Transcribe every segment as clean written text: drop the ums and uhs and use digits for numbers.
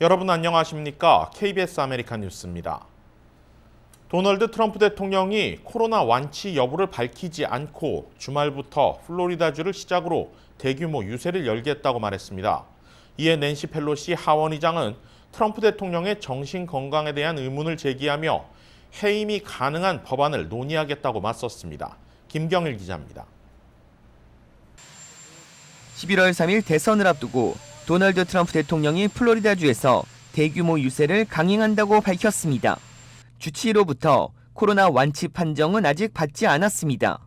여러분 안녕하십니까? KBS 아메리칸 뉴스입니다. 도널드 트럼프 대통령이 코로나 완치 여부를 밝히지 않고 주말부터 플로리다주를 시작으로 대규모 유세를 열겠다고 말했습니다. 이에 낸시 펠로시 하원 의장은 트럼프 대통령의 정신 건강에 대한 의문을 제기하며 해임이 가능한 법안을 논의하겠다고 맞섰습니다. 김경일 기자입니다. 11월 3일 대선을 앞두고 도널드 트럼프 대통령이 플로리다주에서 대규모 유세를 강행한다고 밝혔습니다. 주치의로부터 코로나 완치 판정은 아직 받지 않았습니다.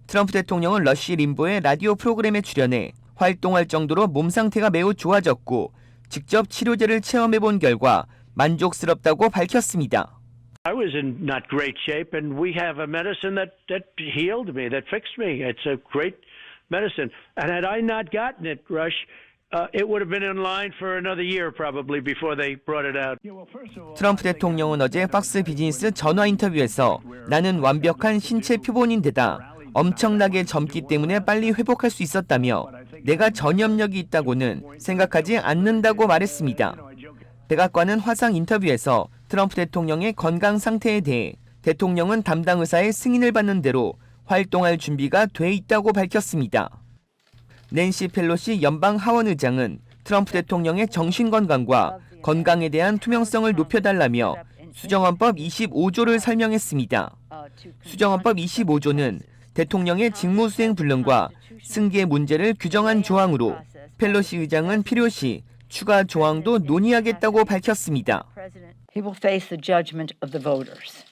트럼프 대통령은 러시 림보의 라디오 프로그램에 출연해 활동할 정도로 몸 상태가 매우 좋아졌고 직접 치료제를 체험해본 결과 만족스럽다고 밝혔습니다. I was in not great shape, and we have a medicine that healed me, that fixed me. It's a great medicine. And had I not gotten it, Rush, it would have been in line for another year probably before they brought it out. 트럼프 대통령은 어제 팍스 비즈니스 전화 인터뷰에서 나는 완벽한 신체 표본인데다 엄청나게 젊기 때문에 빨리 회복할 수 있었다며 내가 전염력이 있다고는 생각하지 않는다고 말했습니다. 백악관은 화상 인터뷰에서 트럼프 대통령의 건강 상태에 대해 대통령은 담당 의사의 승인을 받는 대로 활동할 준비가 돼 있다고 밝혔습니다. 낸시 펠로시 연방 하원 의장은 트럼프 대통령의 정신건강과 건강에 대한 투명성을 높여달라며 수정헌법 25조를 설명했습니다. 수정헌법 25조는 대통령의 직무수행 불능과 승계 문제를 규정한 조항으로 펠로시 의장은 필요시 추가 조항도 논의하겠다고 밝혔습니다. He will face the judgment of the voters.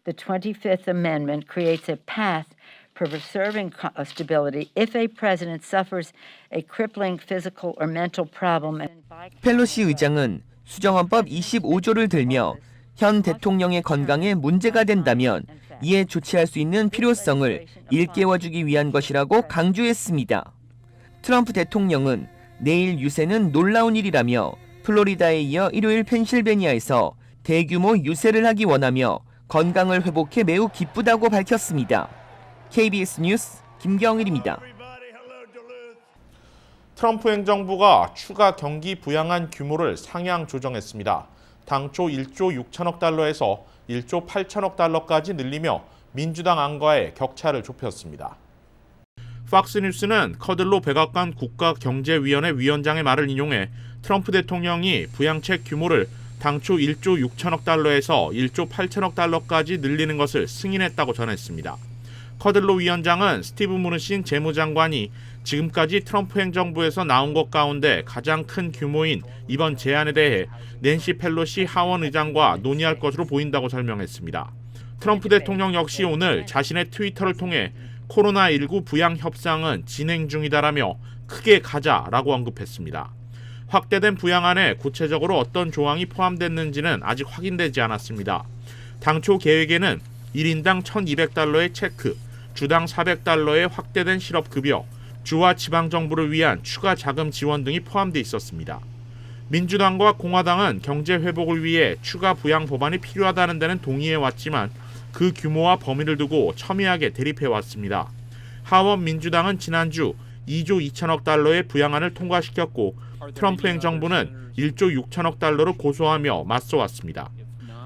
The 25th Amendment creates a path for preserving stability if a president suffers a crippling physical or mental problem. 펠로시 의장은 수정헌법 25조를 들며 현 대통령의 건강에 문제가 된다면 이에 조치할 수 있는 필요성을 일깨워주기 위한 것이라고 강조했습니다. 트럼프 대통령은 내일 유세는 놀라운 일이라며 플로리다에 이어 일요일 펜실베니아에서 대규모 유세를 하기 원하며 건강을 회복해 매우 기쁘다고 밝혔습니다. KBS 뉴스 김경일입니다. 트럼프 행정부가 추가 경기 부양안 규모를 상향 조정했습니다. 당초 1조 6천억 달러에서 1조 8천억 달러까지 늘리며 민주당 안과의 격차를 좁혔습니다. 팍스뉴스는 커들로 백악관 국가경제위원회 위원장의 말을 인용해 트럼프 대통령이 부양책 규모를 당초 1조 6천억 달러에서 1조 8천억 달러까지 늘리는 것을 승인했다고 전했습니다. 커들로 위원장은 스티브 무누신 재무장관이 지금까지 트럼프 행정부에서 나온 것 가운데 가장 큰 규모인 이번 제안에 대해 낸시 펠로시 하원 의장과 논의할 것으로 보인다고 설명했습니다. 트럼프 대통령 역시 오늘 자신의 트위터를 통해 코로나19 부양 협상은 진행 중이다라며 크게 가자라고 언급했습니다. 확대된 부양안에 구체적으로 어떤 조항이 포함됐는지는 아직 확인되지 않았습니다. 당초 계획에는 1인당 1,200달러의 체크, 주당 400달러의 확대된 실업급여, 주와 지방정부를 위한 추가 자금 지원 등이 포함돼 있었습니다. 민주당과 공화당은 경제 회복을 위해 추가 부양 법안이 필요하다는 데는 동의해왔지만 그 규모와 범위를 두고 첨예하게 대립해왔습니다. 하원 민주당은 지난주 2조 2천억 달러의 부양안을 통과시켰고 트럼프 행정부는 1조 6천억 달러로 고소하며 맞서왔습니다.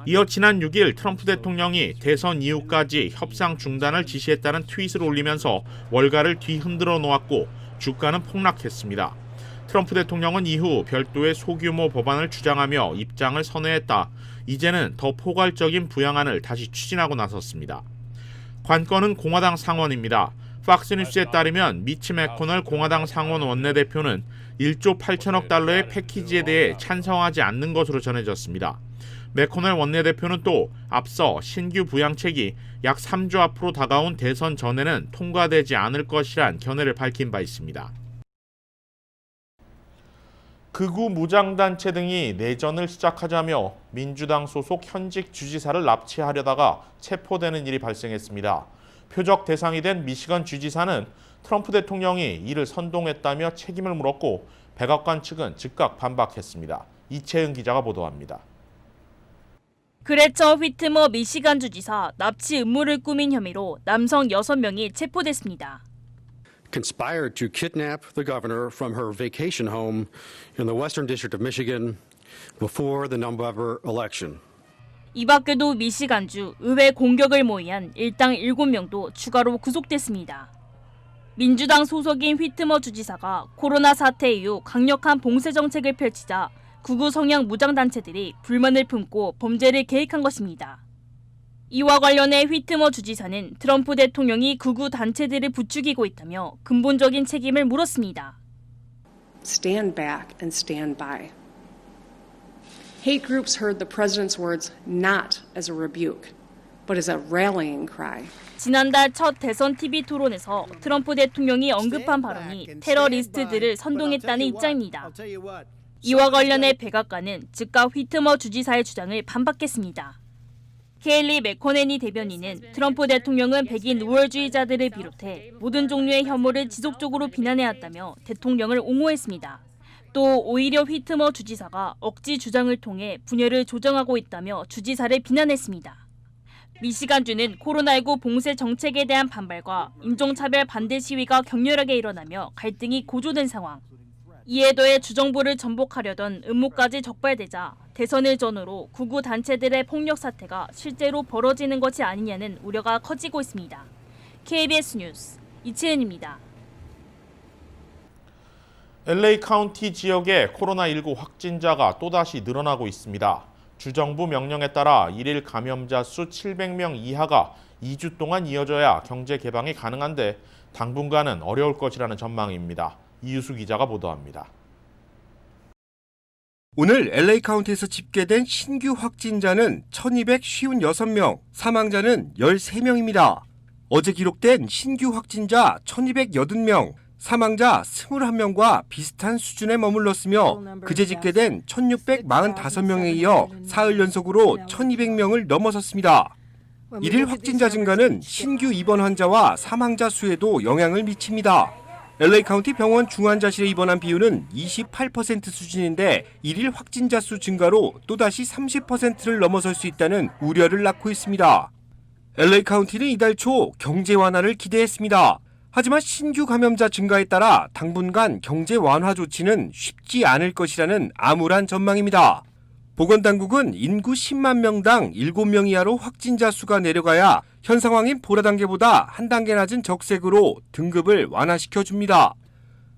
이어 지난 6일 트럼프 대통령이 대선 이후까지 협상 중단을 지시했다는 트윗을 올리면서 월가를 뒤흔들어 놓았고 주가는 폭락했습니다. 트럼프 대통령은 이후 별도의 소규모 법안을 주장하며 입장을 선회했다. 이제는 더 포괄적인 부양안을 다시 추진하고 나섰습니다. 관건은 공화당 상원입니다. 팍스뉴스에 따르면 미치 맥코널 공화당 상원 원내대표는 1조 8천억 달러의 패키지에 대해 찬성하지 않는 것으로 전해졌습니다. 맥코널 원내대표는 또 앞서 신규 부양책이 약 3주 앞으로 다가온 대선 전에는 통과되지 않을 것이란 견해를 밝힌 바 있습니다. 극우 무장단체 등이 내전을 시작하자며 민주당 소속 현직 주지사를 납치하려다가 체포되는 일이 발생했습니다. 표적 대상이 된 미시건 주지사는 트럼프 대통령이 이를 선동했다며 책임을 물었고 백악관 측은 즉각 반박했습니다. 이채은 기자가 보도합니다. 그레처 휘트머 미시간 주지사 납치 음모를 꾸민 혐의로 남성 6명이 체포됐습니다. Conspired to kidnap the governor from her vacation home in the Western District of Michigan before the November election. 이 밖에도 미시간주 의회 공격을 모의한 일당 7명도 추가로 구속됐습니다. 민주당 소속인 휘트머 주지사가 코로나 사태 이후 강력한 봉쇄 정책을 펼치자 극우 성향 무장단체들이 불만을 품고 범죄를 계획한 것입니다. 이와 관련해 휘트머 주지사는 트럼프 대통령이 극우 단체들을 부추기고 있다며 근본적인 책임을 물었습니다. Stand back and stand by. Hate groups heard the president's words not as a rebuke, but as a rallying cry. 지난달 첫 대선 TV 토론에서 트럼프 대통령이 언급한 발언이 테러리스트들을 선동했다는 입장입니다. 이와 관련해 백악관은 즉각 휘트머 주지사의 주장을 반박했습니다. 케일리 맥코네니 대변인은 트럼프 대통령은 백인 우월주의자들을 비롯해 모든 종류의 혐오를 지속적으로 비난해왔다며 대통령을 옹호했습니다. 또 오히려 휘트머 주지사가 억지 주장을 통해 분열을 조정하고 있다며 주지사를 비난했습니다. 미시간주는 코로나19 봉쇄 정책에 대한 반발과 인종차별 반대 시위가 격렬하게 일어나며 갈등이 고조된 상황. 이에 더해 주정부를 전복하려던 음모까지 적발되자 대선을 전후로 극우 단체들의 폭력 사태가 실제로 벌어지는 것이 아니냐는 우려가 커지고 있습니다. KBS 뉴스 이채은입니다. LA 카운티 지역의 코로나19 확진자가 또다시 늘어나고 있습니다. 주정부 명령에 따라 일일 감염자 수 700명 이하가 2주 동안 이어져야 경제 개방이 가능한데 당분간은 어려울 것이라는 전망입니다. 이유수 기자가 보도합니다. 오늘 LA 카운티에서 집계된 신규 확진자는 1,256명, 사망자는 13명입니다. 어제 기록된 신규 확진자 1,280명, 사망자 21명과 비슷한 수준에 머물렀으며 그제 집계된 1,645명에 이어 사흘 연속으로 1,200명을 넘어섰습니다. 일일 확진자 증가는 신규 입원 환자와 사망자 수에도 영향을 미칩니다. LA 카운티 병원 중환자실에 입원한 비율은 28% 수준인데 일일 확진자 수 증가로 또다시 30%를 넘어설 수 있다는 우려를 낳고 있습니다. LA 카운티는 이달 초 경제 완화를 기대했습니다. 하지만 신규 감염자 증가에 따라 당분간 경제 완화 조치는 쉽지 않을 것이라는 암울한 전망입니다. 보건당국은 인구 10만 명당 7명 이하로 확진자 수가 내려가야 현 상황인 보라 단계보다 한 단계 낮은 적색으로 등급을 완화시켜줍니다.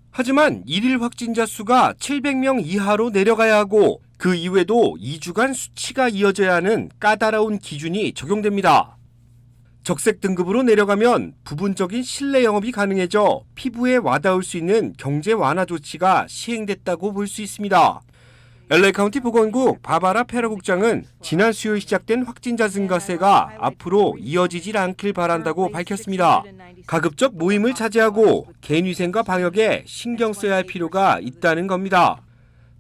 하지만 일일 확진자 수가 700명 이하로 내려가야 하고 그 이후에도 2주간 수치가 이어져야 하는 까다로운 기준이 적용됩니다. 적색 등급으로 내려가면 부분적인 실내 영업이 가능해져 피부에 와닿을 수 있는 경제 완화 조치가 시행됐다고 볼 수 있습니다. LA 카운티 보건국 바바라 페라 국장은 지난 수요일 시작된 확진자 증가세가 앞으로 이어지질 않길 바란다고 밝혔습니다. 가급적 모임을 자제하고 개인위생과 방역에 신경 써야 할 필요가 있다는 겁니다.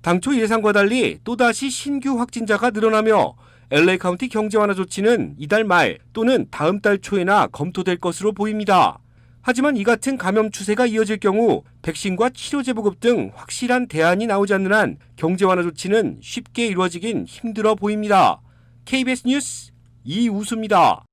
당초 예상과 달리 또다시 신규 확진자가 늘어나며 LA 카운티 경제 완화 조치는 이달 말 또는 다음 달 초에나 검토될 것으로 보입니다. 하지만 이 같은 감염 추세가 이어질 경우 백신과 치료제 보급 등 확실한 대안이 나오지 않는 한 경제 완화 조치는 쉽게 이루어지긴 힘들어 보입니다. KBS 뉴스 이우수입니다.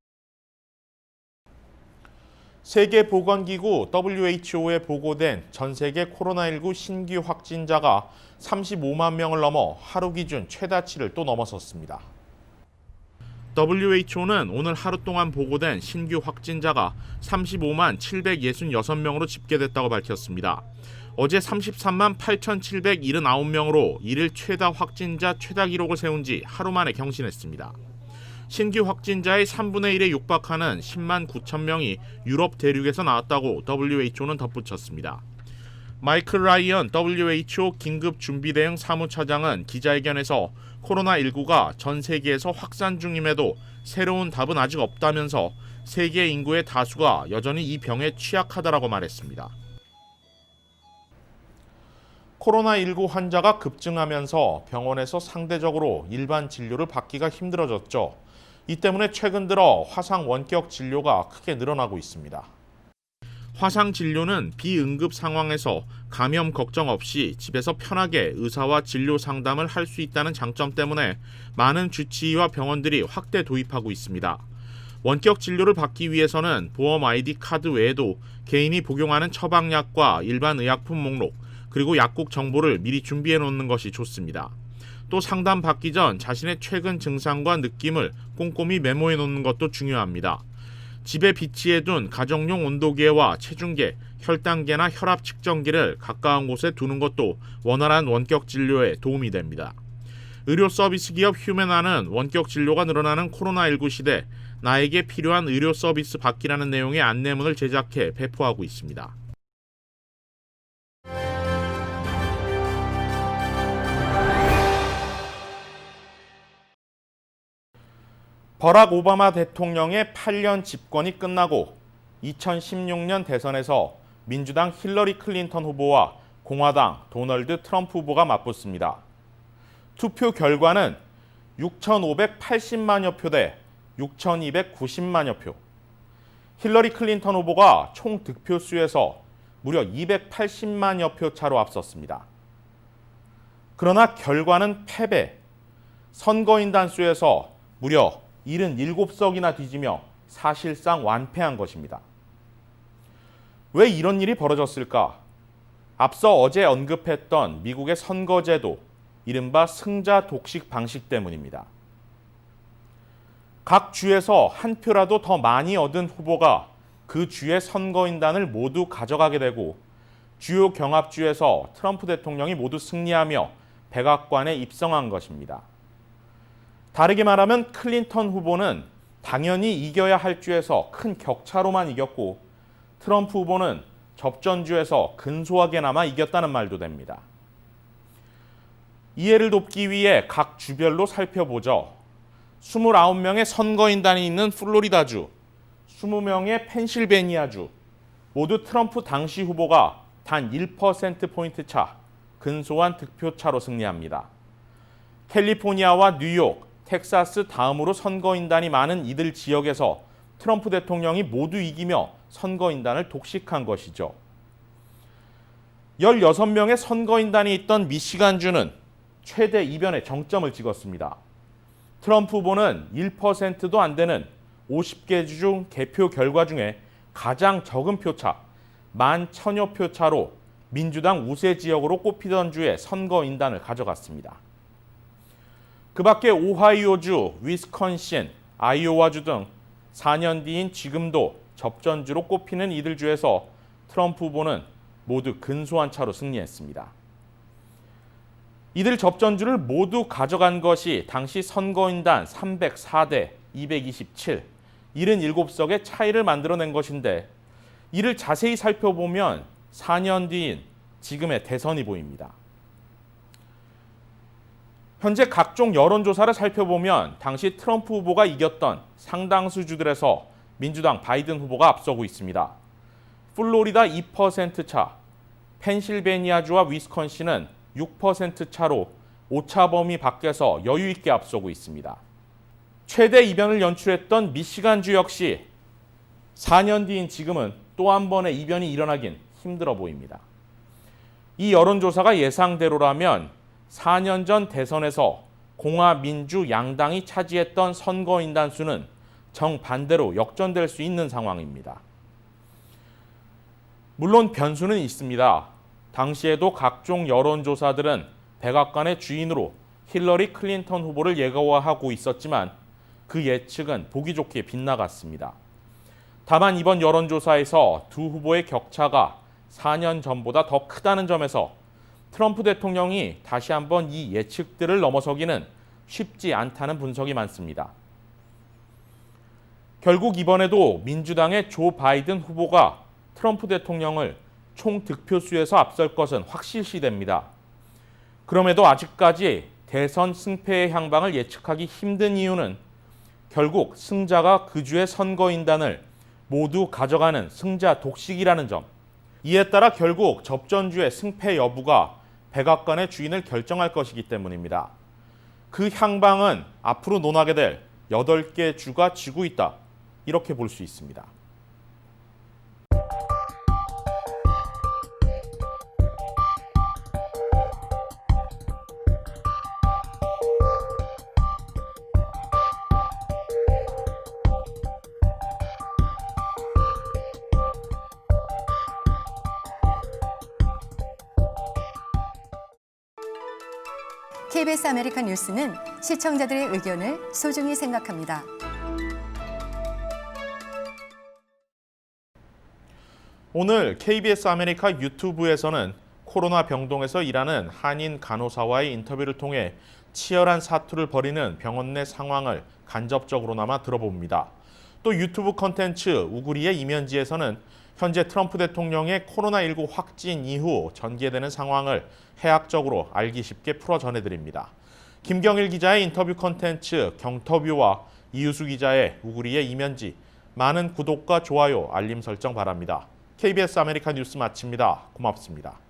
세계보건기구 WHO에 보고된 전 세계 코로나19 신규 확진자가 35만 명을 넘어 하루 기준 최다치를 또 넘어섰습니다. WHO는 오늘 하루 동안 보고된 신규 확진자가 35만 766명으로 집계됐다고 밝혔습니다. 어제 33만 8,779명으로 일일 최다 확진자 최다 기록을 세운 지 하루 만에 경신했습니다. 신규 확진자의 3분의 1에 육박하는 10만 9천 명이 유럽 대륙에서 나왔다고 WHO는 덧붙였습니다. 마이클 라이언 WHO 긴급준비대응 사무차장은 기자회견에서 코로나19가 전 세계에서 확산 중임에도 새로운 답은 아직 없다면서 세계 인구의 다수가 여전히 이 병에 취약하다라고 말했습니다. 코로나19 환자가 급증하면서 병원에서 상대적으로 일반 진료를 받기가 힘들어졌죠. 이 때문에 최근 들어 화상 원격 진료가 크게 늘어나고 있습니다. 화상 진료는 비응급 상황에서 감염 걱정 없이 집에서 편하게 의사와 진료 상담을 할 수 있다는 장점 때문에 많은 주치의와 병원들이 확대 도입하고 있습니다. 원격 진료를 받기 위해서는 보험 아이디 카드 외에도 개인이 복용하는 처방약과 일반 의약품 목록, 그리고 약국 정보를 미리 준비해 놓는 것이 좋습니다. 또 상담받기 전 자신의 최근 증상과 느낌을 꼼꼼히 메모해 놓는 것도 중요합니다. 집에 비치해둔 가정용 온도계와 체중계, 혈당계나 혈압 측정기를 가까운 곳에 두는 것도 원활한 원격 진료에 도움이 됩니다. 의료 서비스 기업 휴메나는 원격 진료가 늘어나는 코로나19 시대 나에게 필요한 의료 서비스 받기라는 내용의 안내문을 제작해 배포하고 있습니다. 버락 오바마 대통령의 8년 집권이 끝나고 2016년 대선에서 민주당 힐러리 클린턴 후보와 공화당 도널드 트럼프 후보가 맞붙습니다. 투표 결과는 6,580만여 표 대 6,290만여 표. 힐러리 클린턴 후보가 총 득표수에서 무려 280만여 표 차로 앞섰습니다. 그러나 결과는 패배. 선거인단 수에서 무려 77석이나 뒤지며 사실상 완패한 것입니다. 왜 이런 일이 벌어졌을까? 앞서 어제 언급했던 미국의 선거제도, 이른바 승자 독식 방식 때문입니다. 각 주에서 한 표라도 더 많이 얻은 후보가 그 주의 선거인단을 모두 가져가게 되고 주요 경합주에서 트럼프 대통령이 모두 승리하며 백악관에 입성한 것입니다. 다르게 말하면 클린턴 후보는 당연히 이겨야 할 주에서 큰 격차로만 이겼고 트럼프 후보는 접전주에서 근소하게나마 이겼다는 말도 됩니다. 이해를 돕기 위해 각 주별로 살펴보죠. 29명의 선거인단이 있는 플로리다주, 20명의 펜실베니아주, 모두 트럼프 당시 후보가 단 1%포인트 차, 근소한 득표차로 승리합니다. 캘리포니아와 뉴욕, 텍사스 다음으로 선거인단이 많은 이들 지역에서 트럼프 대통령이 모두 이기며 선거인단을 독식한 것이죠. 16명의 선거인단이 있던 미시간주는 최대 이변의 정점을 찍었습니다. 트럼프 후보는 1%도 안 되는 50개 주 중 개표 결과 중에 가장 적은 표차, 11,000여 표 차로 민주당 우세 지역으로 꼽히던 주에 선거인단을 가져갔습니다. 그 밖에 오하이오주, 위스콘신, 아이오와주 등 4년 뒤인 지금도 접전주로 꼽히는 이들 주에서 트럼프 후보는 모두 근소한 차로 승리했습니다. 이들 접전주를 모두 가져간 것이 당시 선거인단 304대 227, 77석의 차이를 만들어낸 것인데 이를 자세히 살펴보면 4년 뒤인 지금의 대선이 보입니다. 현재 각종 여론조사를 살펴보면 당시 트럼프 후보가 이겼던 상당수 주들에서 민주당 바이든 후보가 앞서고 있습니다. 플로리다 2% 차, 펜실베니아주와 위스콘신은 6% 차로 오차 범위 밖에서 여유 있게 앞서고 있습니다. 최대 이변을 연출했던 미시간주 역시 4년 뒤인 지금은 또 한 번의 이변이 일어나긴 힘들어 보입니다. 이 여론조사가 예상대로라면 4년 전 대선에서 공화, 민주 양당이 차지했던 선거인단 수는 정반대로 역전될 수 있는 상황입니다. 물론 변수는 있습니다. 당시에도 각종 여론조사들은 백악관의 주인으로 힐러리 클린턴 후보를 예고하고 있었지만 그 예측은 보기 좋게 빗나갔습니다. 다만 이번 여론조사에서 두 후보의 격차가 4년 전보다 더 크다는 점에서 트럼프 대통령이 다시 한번 이 예측들을 넘어서기는 쉽지 않다는 분석이 많습니다. 결국 이번에도 민주당의 조 바이든 후보가 트럼프 대통령을 총 득표수에서 앞설 것은 확실시됩니다. 그럼에도 아직까지 대선 승패의 향방을 예측하기 힘든 이유는 결국 승자가 그 주의 선거인단을 모두 가져가는 승자 독식이라는 점. 이에 따라 결국 접전주의 승패 여부가 백악관의 주인을 결정할 것이기 때문입니다. 그 향방은 앞으로 논하게 될 8개 주가 쥐고 있다. 이렇게 볼 수 있습니다. KBS 아메리칸 뉴스는 시청자들의 의견을 소중히 생각합니다. 오늘 KBS 아메리카 유튜브에서는 코로나 병동에서 일하는 한인 간호사와의 인터뷰를 통해 치열한 사투를 벌이는 병원 내 상황을 간접적으로나마 들어봅니다. 또 유튜브 콘텐츠 우구리의 이면지에서는 현재 트럼프 대통령의 코로나19 확진 이후 전개되는 상황을 해학적으로 알기 쉽게 풀어 전해드립니다. 김경일 기자의 인터뷰 콘텐츠 경터뷰와 이유수 기자의 우구리의 이면지, 많은 구독과 좋아요, 알림 설정 바랍니다. KBS 아메리카 뉴스 마칩니다. 고맙습니다.